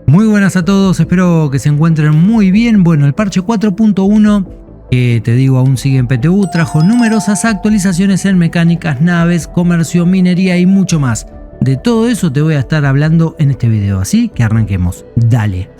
Muy buenas a todos, espero que se encuentren muy bien. Bueno, el parche 4.1, que te digo aún sigue en PTU, trajo numerosas actualizaciones en mecánicas, naves, comercio, minería y mucho más. De todo eso te voy a estar hablando en este video, así que arranquemos. Dale.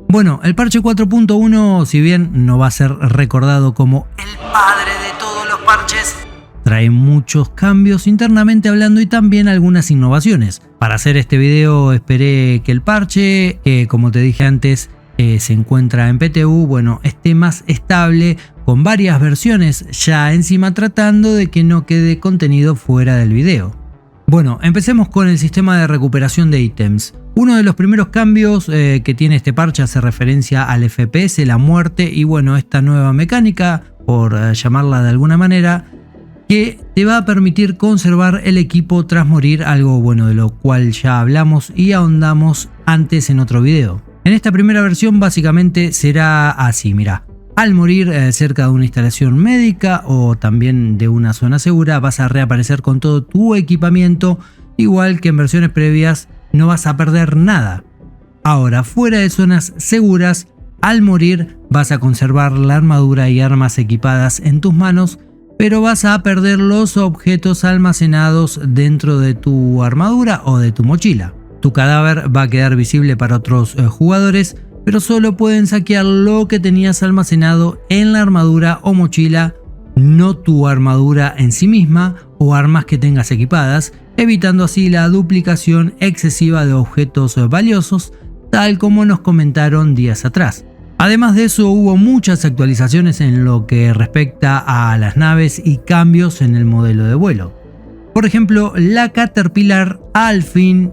Bueno, el parche 4.1, si bien no va a ser recordado como el padre de todos los parches, trae muchos cambios internamente hablando y también algunas innovaciones. Para hacer este video esperé que el parche, que como te dije antes se encuentra en PTU, bueno, esté más estable con varias versiones ya encima, tratando de que no quede contenido fuera del video. Bueno, empecemos con el sistema de recuperación de ítems. Uno de los primeros cambios que tiene este parche hace referencia al FPS, la muerte y bueno, esta nueva mecánica, por llamarla de alguna manera, que te va a permitir conservar el equipo tras morir, algo bueno de lo cual ya hablamos y ahondamos antes en otro video. En esta primera versión básicamente será así, mira. Al morir cerca de una instalación médica o también de una zona segura, vas a reaparecer con todo tu equipamiento, igual que en versiones previas no vas a perder nada. Ahora, fuera de zonas seguras, al morir vas a conservar la armadura y armas equipadas en tus manos, pero vas a perder los objetos almacenados dentro de tu armadura o de tu mochila. Tu cadáver va a quedar visible para otros jugadores, pero solo pueden saquear lo que tenías almacenado en la armadura o mochila, no tu armadura en sí misma o armas que tengas equipadas, evitando así la duplicación excesiva de objetos valiosos, tal como nos comentaron días atrás. Además de eso, hubo muchas actualizaciones en lo que respecta a las naves y cambios en el modelo de vuelo. Por ejemplo, la Caterpillar al fin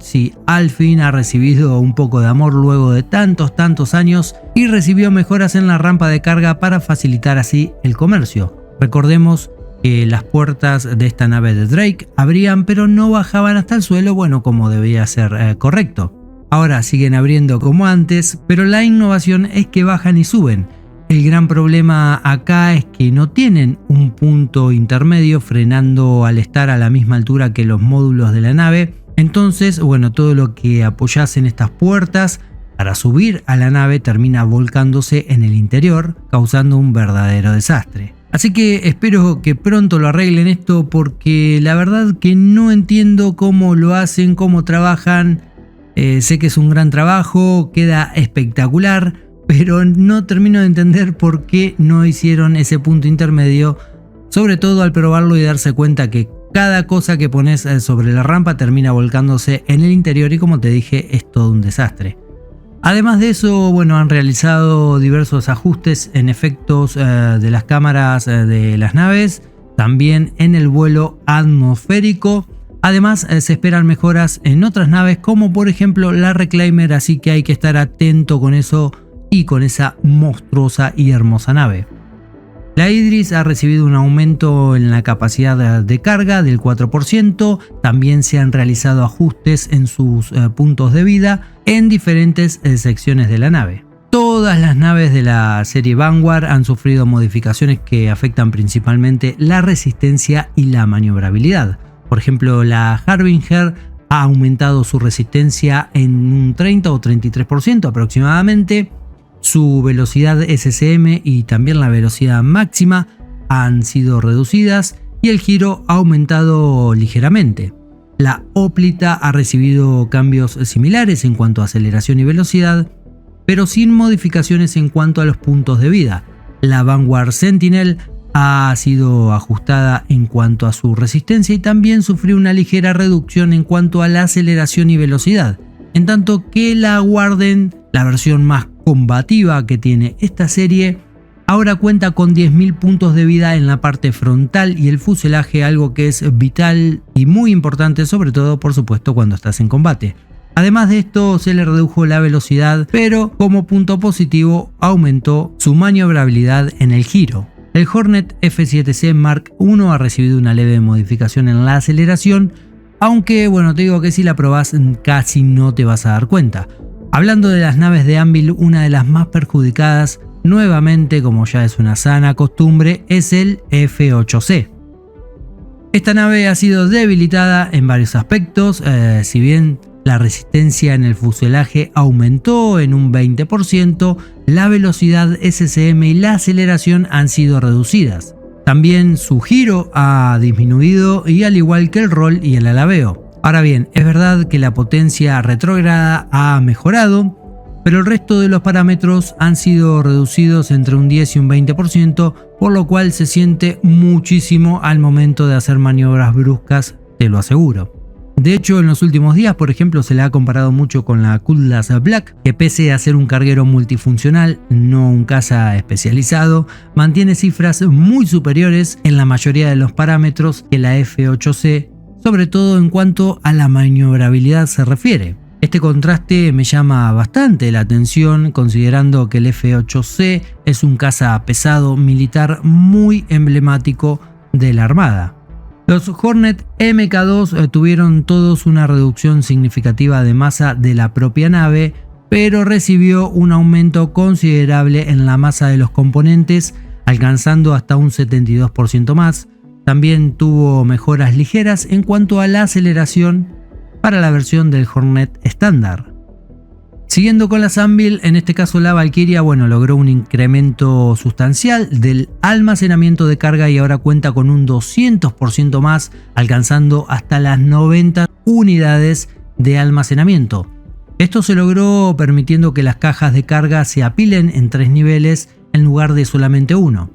ha recibido un poco de amor luego de tantos años y recibió mejoras en la rampa de carga para facilitar así el comercio. Recordemos que las puertas de esta nave de Drake abrían pero no bajaban hasta el suelo, bueno, como debía ser correcto. Ahora siguen abriendo como antes, pero la innovación es que bajan y suben. El gran problema acá es que no tienen un punto intermedio frenando al estar a la misma altura que los módulos de la nave. Entonces, bueno, todo lo que apoyas en estas puertas para subir a la nave termina volcándose en el interior, causando un verdadero desastre. Así que espero que pronto lo arreglen esto, porque la verdad que no entiendo cómo lo hacen, cómo trabajan. Sé que es un gran trabajo, queda espectacular, pero no termino de entender por qué no hicieron ese punto intermedio, sobre todo al probarlo y darse cuenta que cada cosa que pones sobre la rampa termina volcándose en el interior y, como te dije, es todo un desastre. Además de eso, bueno, han realizado diversos ajustes en efectos de las cámaras de las naves, también en el vuelo atmosférico. Además, se esperan mejoras en otras naves, como por ejemplo la Reclaimer, así que hay que estar atento con eso y con esa monstruosa y hermosa nave. La Idris ha recibido un aumento en la capacidad de carga del 4%, también se han realizado ajustes en sus puntos de vida en diferentes secciones de la nave. Todas las naves de la serie Vanguard han sufrido modificaciones que afectan principalmente la resistencia y la maniobrabilidad. Por ejemplo, la Harbinger ha aumentado su resistencia en un 30 o 33% aproximadamente. Su velocidad SCM y también la velocidad máxima han sido reducidas y el giro ha aumentado ligeramente. La Hoplita ha recibido cambios similares en cuanto a aceleración y velocidad, pero sin modificaciones en cuanto a los puntos de vida. La Vanguard Sentinel ha sido ajustada en cuanto a su resistencia y también sufrió una ligera reducción en cuanto a la aceleración y velocidad, en tanto que la Warden, la versión más combativa que tiene esta serie, ahora cuenta con 10.000 puntos de vida en la parte frontal y el fuselaje, algo que es vital y muy importante, sobre todo por supuesto cuando estás en combate. Además de esto, se le redujo la velocidad, pero como punto positivo aumentó su maniobrabilidad en el giro. El Hornet F-7C Mark I ha recibido una leve modificación en la aceleración, aunque bueno, te digo que si la probás casi no te vas a dar cuenta. Hablando de las naves de Anvil, una de las más perjudicadas, nuevamente como ya es una sana costumbre, es el F-8C. Esta nave ha sido debilitada en varios aspectos, si bien la resistencia en el fuselaje aumentó en un 20%, la velocidad SCM y la aceleración han sido reducidas. También su giro ha disminuido y al igual que el roll y el alabeo. Ahora bien, es verdad que la potencia retrógrada ha mejorado, pero el resto de los parámetros han sido reducidos entre un 10 y un 20%, por lo cual se siente muchísimo al momento de hacer maniobras bruscas, te lo aseguro. De hecho, en los últimos días, por ejemplo, se le ha comparado mucho con la Cutlass Black, que pese a ser un carguero multifuncional, no un caza especializado, mantiene cifras muy superiores en la mayoría de los parámetros que la F8C, sobre todo en cuanto a la maniobrabilidad se refiere. Este contraste me llama bastante la atención, considerando que el F8C es un caza pesado militar muy emblemático de la Armada. Los Hornet Mk2 tuvieron todos una reducción significativa de masa de la propia nave, pero recibió un aumento considerable en la masa de los componentes, alcanzando hasta un 72% más. También tuvo mejoras ligeras en cuanto a la aceleración para la versión del Hornet estándar. Siguiendo con las Anvil, en este caso la Valkyria, logró un incremento sustancial del almacenamiento de carga y ahora cuenta con un 200% más, alcanzando hasta las 90 unidades de almacenamiento. Esto se logró permitiendo que las cajas de carga se apilen en 3 niveles en lugar de solamente uno.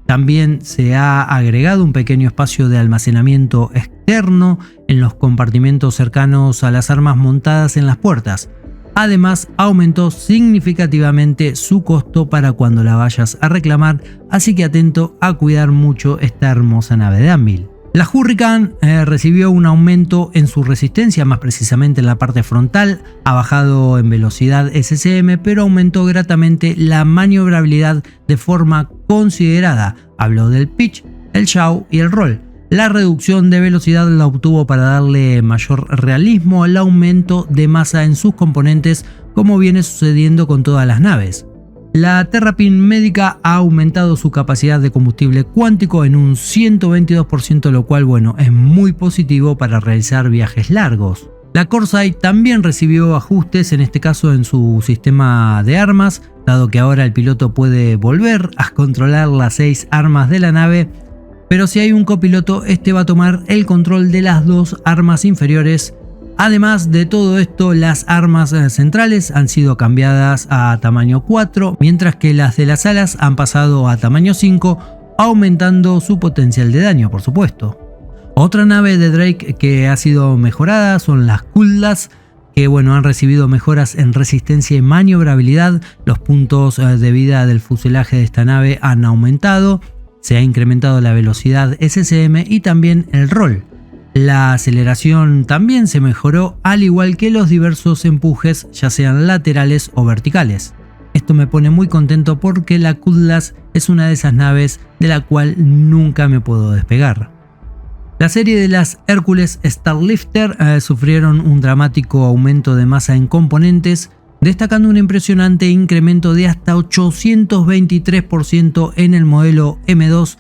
También se ha agregado un pequeño espacio de almacenamiento externo en los compartimentos cercanos a las armas montadas en las puertas. Además, aumentó significativamente su costo para cuando la vayas a reclamar, así que atento a cuidar mucho esta hermosa nave de Anvil. La Hurricane recibió un aumento en su resistencia, más precisamente en la parte frontal, ha bajado en velocidad SCM, pero aumentó gratamente la maniobrabilidad de forma considerada. Hablo del pitch, el yaw y el roll. La reducción de velocidad la obtuvo para darle mayor realismo al aumento de masa en sus componentes, como viene sucediendo con todas las naves. La Terrapin Medica ha aumentado su capacidad de combustible cuántico en un 122%, lo cual es muy positivo para realizar viajes largos. La Corsair también recibió ajustes, en este caso en su sistema de armas, dado que ahora el piloto puede volver a controlar las 6 armas de la nave, pero si hay un copiloto, este va a tomar el control de las 2 armas inferiores. Además de todo esto, las armas centrales han sido cambiadas a tamaño 4, mientras que las de las alas han pasado a tamaño 5, aumentando su potencial de daño, por supuesto. Otra nave de Drake que ha sido mejorada son las Cutlass, que han recibido mejoras en resistencia y maniobrabilidad. Los puntos de vida del fuselaje de esta nave han aumentado, se ha incrementado la velocidad SCM y también el roll. La aceleración también se mejoró, al igual que los diversos empujes, ya sean laterales o verticales. Esto me pone muy contento porque la Cutlass es una de esas naves de la cual nunca me puedo despegar. La serie de las Hércules Starlifter sufrieron un dramático aumento de masa en componentes, destacando un impresionante incremento de hasta 823% en el modelo M2.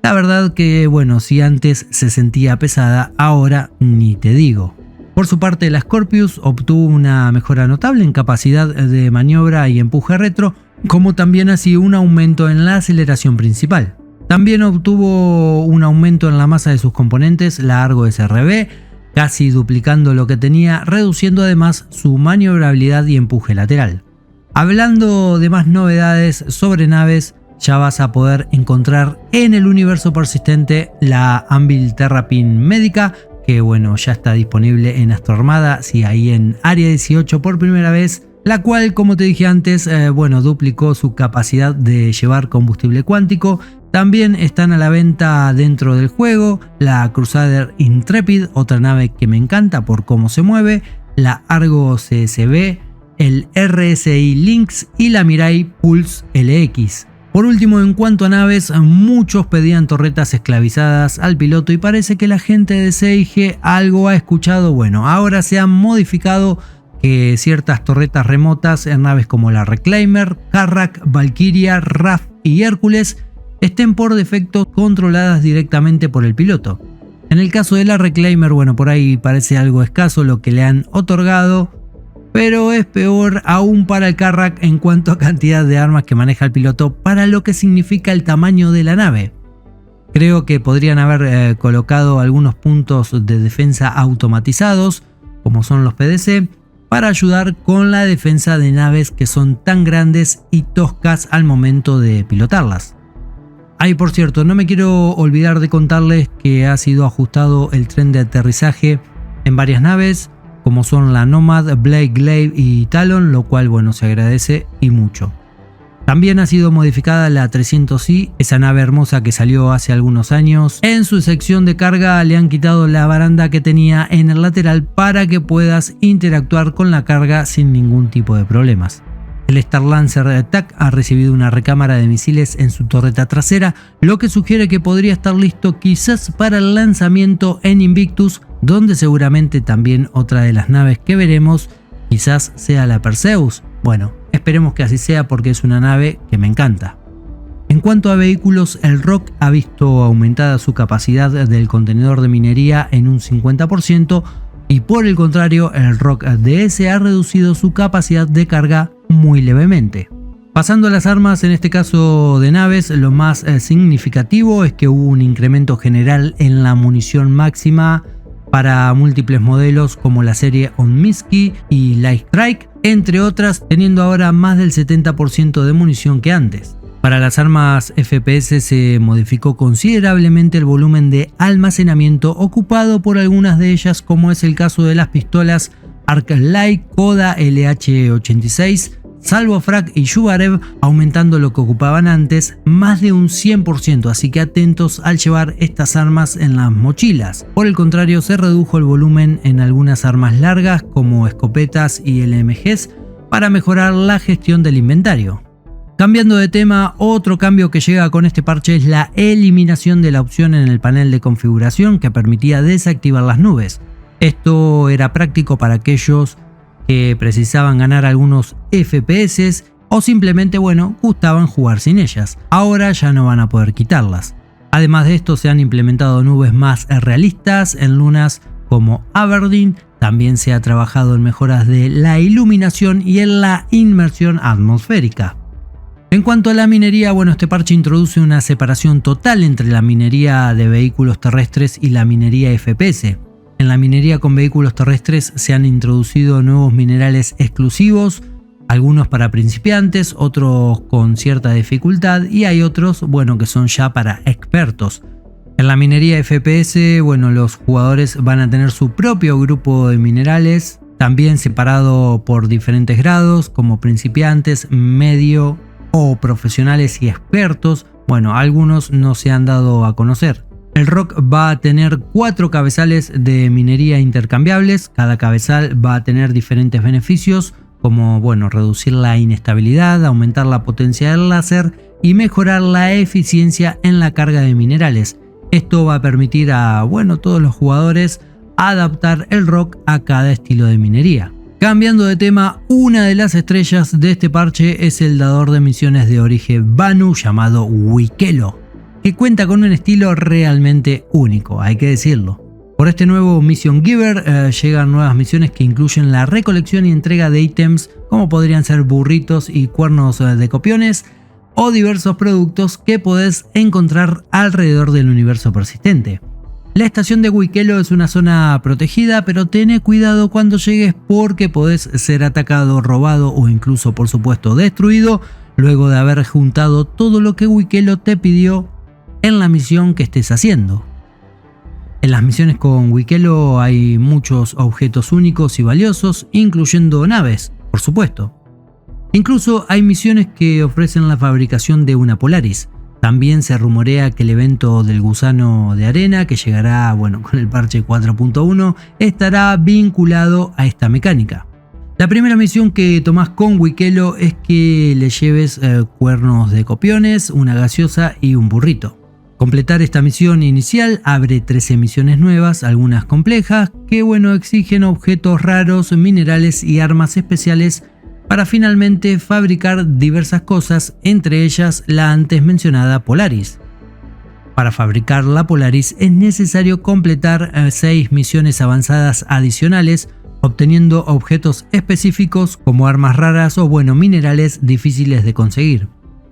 La verdad que si antes se sentía pesada, ahora ni te digo. Por su parte, la Scorpius obtuvo una mejora notable en capacidad de maniobra y empuje retro, como también así un aumento en la aceleración principal. También obtuvo un aumento en la masa de sus componentes, la Argo SRB, casi duplicando lo que tenía, reduciendo además su maniobrabilidad y empuje lateral. Hablando de más novedades sobre naves, ya vas a poder encontrar en el universo persistente la Anvil Terrapin Medica, que ya está disponible en Astro Armada, sí, ahí en Área 18 por primera vez, la cual, como te dije antes, duplicó su capacidad de llevar combustible cuántico. También están a la venta dentro del juego la Crusader Intrepid, otra nave que me encanta por cómo se mueve, la Argo CSB, el RSI Lynx y la Mirai Pulse LX. Por último, en cuanto a naves, muchos pedían torretas esclavizadas al piloto y parece que la gente de CIG algo ha escuchado. Ahora se han modificado que ciertas torretas remotas en naves como la Reclaimer, Carrack, Valkyria, RAF y Hércules estén por defecto controladas directamente por el piloto. En el caso de la Reclaimer, bueno, por ahí parece algo escaso lo que le han otorgado, pero es peor aún para el Carrack en cuanto a cantidad de armas que maneja el piloto para lo que significa el tamaño de la nave. Creo que podrían haber colocado algunos puntos de defensa automatizados, como son los PDC, para ayudar con la defensa de naves que son tan grandes y toscas al momento de pilotarlas. Por cierto, no me quiero olvidar de contarles que ha sido ajustado el tren de aterrizaje en varias naves, como son la Nomad, Blade, Glaive y Talon, lo cual bueno, se agradece y mucho. También ha sido modificada la 300i, esa nave hermosa que salió hace algunos años. En su sección de carga le han quitado la baranda que tenía en el lateral para que puedas interactuar con la carga sin ningún tipo de problemas. El Star Lancer TAC ha recibido una recámara de misiles en su torreta trasera, lo que sugiere que podría estar listo quizás para el lanzamiento en Invictus, donde seguramente también otra de las naves que veremos quizás sea la Perseus. Bueno, esperemos que así sea porque es una nave que me encanta. En cuanto a vehículos, el Rock ha visto aumentada su capacidad del contenedor de minería en un 50% y por el contrario el Rock DS ha reducido su capacidad de carga muy levemente. Pasando a las armas, en este caso de naves, lo más significativo es que hubo un incremento general en la munición máxima para múltiples modelos como la serie Onmiski y Light Strike, entre otras, teniendo ahora más del 70% de munición que antes. Para las armas FPS se modificó considerablemente el volumen de almacenamiento ocupado por algunas de ellas, como es el caso de las pistolas Arc-Light, Koda LH86, Salvofrag y Yubarev, aumentando lo que ocupaban antes más de un 100%, así que atentos al llevar estas armas en las mochilas. Por el contrario, se redujo el volumen en algunas armas largas como escopetas y LMGs para mejorar la gestión del inventario. Cambiando de tema, otro cambio que llega con este parche es la eliminación de la opción en el panel de configuración que permitía desactivar las nubes. Esto era práctico para aquellos que precisaban ganar algunos FPS o simplemente, bueno, gustaban jugar sin ellas. Ahora ya no van a poder quitarlas. Además de esto, se han implementado nubes más realistas en lunas como Aberdeen. También se ha trabajado en mejoras de la iluminación y en la inmersión atmosférica. En cuanto a la minería, bueno, este parche introduce una separación total entre la minería de vehículos terrestres y la minería FPS. En la minería con vehículos terrestres se han introducido nuevos minerales exclusivos, algunos para principiantes, otros con cierta dificultad y hay otros, bueno, que son ya para expertos. En la minería FPS, bueno, los jugadores van a tener su propio grupo de minerales, también separado por diferentes grados, como principiantes, medio o profesionales y expertos. Bueno, algunos no se han dado a conocer. El Rock va a tener 4 cabezales de minería intercambiables. Cada cabezal va a tener diferentes beneficios como, bueno, reducir la inestabilidad, aumentar la potencia del láser y mejorar la eficiencia en la carga de minerales. Esto va a permitir a, bueno, todos los jugadores adaptar el Rock a cada estilo de minería. Cambiando de tema, una de las estrellas de este parche es el dador de misiones de origen Vanu llamado Wikelo, que cuenta con un estilo realmente único, hay que decirlo. Por este nuevo Mission Giver llegan nuevas misiones que incluyen la recolección y entrega de ítems como podrían ser burritos y cuernos de copiones o diversos productos que podés encontrar alrededor del universo persistente. La estación de Wikelo es una zona protegida, pero ten cuidado cuando llegues porque podés ser atacado, robado o incluso por supuesto destruido luego de haber juntado todo lo que Wikelo te pidió en la misión que estés haciendo. En las misiones con Wikelo hay muchos objetos únicos y valiosos, incluyendo naves, por supuesto. Incluso hay misiones que ofrecen la fabricación de una Polaris. También se rumorea que el evento del gusano de arena, que llegará, bueno, con el parche 4.1, estará vinculado a esta mecánica. La primera misión que tomás con Wikelo es que le lleves cuernos de copiones, una gaseosa y un burrito. Completar esta misión inicial abre 13 misiones nuevas, algunas complejas, que bueno, exigen objetos raros, minerales y armas especiales para finalmente fabricar diversas cosas, entre ellas la antes mencionada Polaris. Para fabricar la Polaris es necesario completar 6 misiones avanzadas adicionales, obteniendo objetos específicos como armas raras o minerales difíciles de conseguir.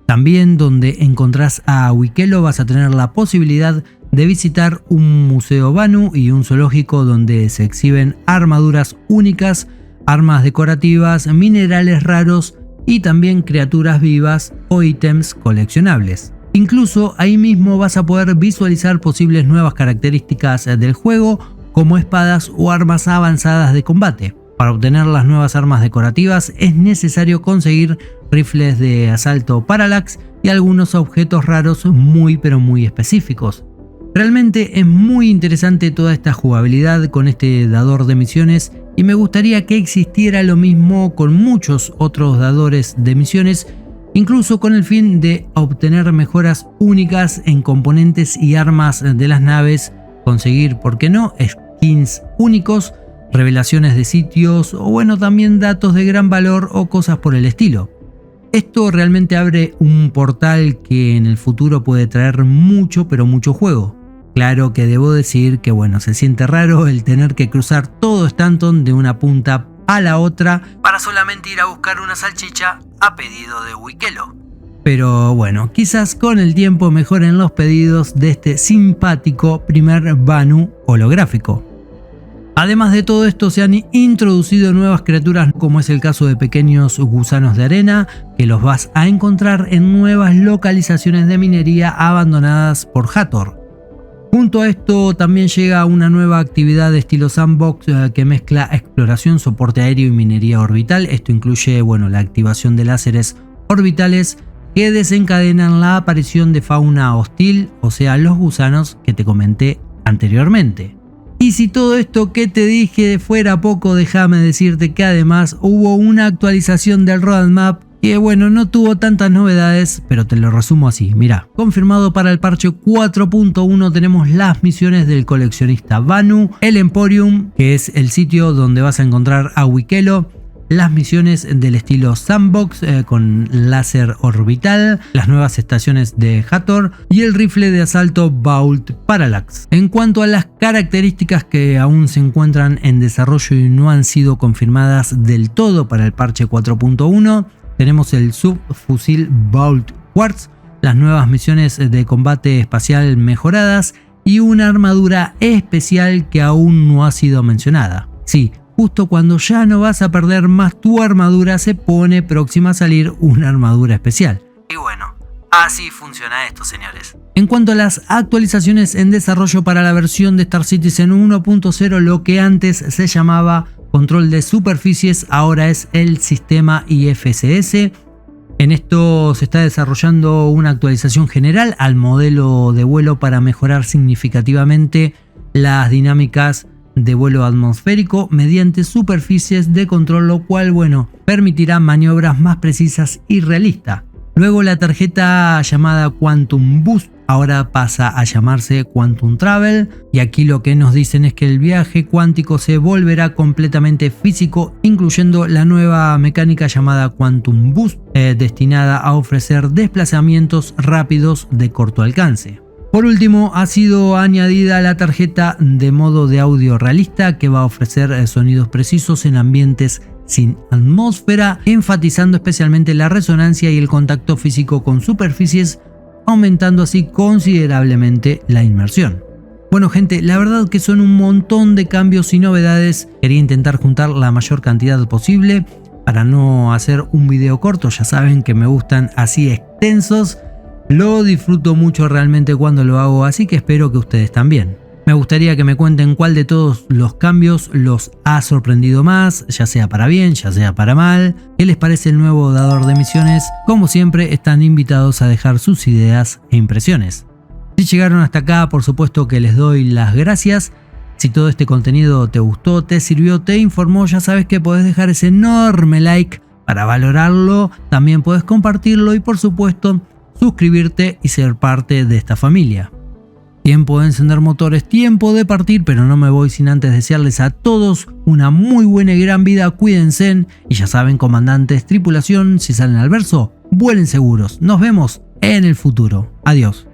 También donde encontrás a Wikelo vas a tener la posibilidad de visitar un museo Vanu y un zoológico donde se exhiben armaduras únicas, armas decorativas, minerales raros y también criaturas vivas o ítems coleccionables. Incluso ahí mismo vas a poder visualizar posibles nuevas características del juego como espadas o armas avanzadas de combate. Para obtener las nuevas armas decorativas es necesario conseguir rifles de asalto Parallax y algunos objetos raros muy específicos. Realmente es muy interesante toda esta jugabilidad con este dador de misiones y me gustaría que existiera lo mismo con muchos otros dadores de misiones, incluso con el fin de obtener mejoras únicas en componentes y armas de las naves, conseguir, ¿por qué no?, skins únicos, revelaciones de sitios o también datos de gran valor o cosas por el estilo. Esto realmente abre un portal que en el futuro puede traer mucho juego. Claro que debo decir que se siente raro el tener que cruzar todo Stanton de una punta a la otra para solamente ir a buscar una salchicha a pedido de Wikelo. Pero quizás con el tiempo mejoren los pedidos de este simpático primer Vanu holográfico. Además de todo esto, se han introducido nuevas criaturas, como es el caso de pequeños gusanos de arena, que los vas a encontrar en nuevas localizaciones de minería abandonadas por Hathor. Junto a esto también llega una nueva actividad de estilo sandbox que mezcla exploración, soporte aéreo y minería orbital. Esto incluye la activación de láseres orbitales que desencadenan la aparición de fauna hostil, o sea, los gusanos que te comenté anteriormente. Y si todo esto que te dije fuera poco, déjame decirte que además hubo una actualización del roadmap que no tuvo tantas novedades, pero te lo resumo así. Mirá, confirmado para el parche 4.1 tenemos las misiones del coleccionista Vanu, el Emporium, que es el sitio donde vas a encontrar a Wikelo, las misiones del estilo sandbox con láser orbital, las nuevas estaciones de Hathor y el rifle de asalto Vault Parallax. En cuanto a las características que aún se encuentran en desarrollo y no han sido confirmadas del todo para el parche 4.1, tenemos el subfusil Vault Quartz, las nuevas misiones de combate espacial mejoradas y una armadura especial que aún no ha sido mencionada. Sí, justo cuando ya no vas a perder más tu armadura, se pone próxima a salir una armadura especial. Y así funciona esto, señores. En cuanto a las actualizaciones en desarrollo para la versión de Star Citizen 1.0, lo que antes se llamaba control de superficies ahora es el sistema IFSS. En esto se está desarrollando una actualización general al modelo de vuelo para mejorar significativamente las dinámicas de vuelo atmosférico mediante superficies de control, lo cual permitirá maniobras más precisas y realistas. Luego la tarjeta llamada Quantum Boost ahora pasa a llamarse Quantum Travel, y aquí lo que nos dicen es que el viaje cuántico se volverá completamente físico, incluyendo la nueva mecánica llamada Quantum Boost, destinada a ofrecer desplazamientos rápidos de corto alcance. Por último, ha sido añadida la tarjeta de modo de audio realista, que va a ofrecer sonidos precisos en ambientes sin atmósfera, enfatizando especialmente la resonancia y el contacto físico con superficies, aumentando así considerablemente la inmersión. Bueno gente, la verdad que son un montón de cambios y novedades. Quería intentar juntar la mayor cantidad posible para no hacer un video corto. Ya saben que me gustan así extensos. Lo disfruto mucho realmente cuando lo hago, así que espero que ustedes también. Me gustaría que me cuenten cuál de todos los cambios los ha sorprendido más, ya sea para bien, ya sea para mal. ¿Qué les parece el nuevo dador de misiones? Como siempre, están invitados a dejar sus ideas e impresiones. Si llegaron hasta acá, por supuesto que les doy las gracias. Si todo este contenido te gustó, te sirvió, te informó, ya sabes que podés dejar ese enorme like para valorarlo. También podés compartirlo y por supuesto suscribirte y ser parte de esta familia. Tiempo de encender motores, tiempo de partir, pero no me voy sin antes desearles a todos una muy buena y gran vida. Cuídense y ya saben, comandantes, tripulación, si salen al verso, vuelen seguros. Nos vemos en el futuro. Adiós.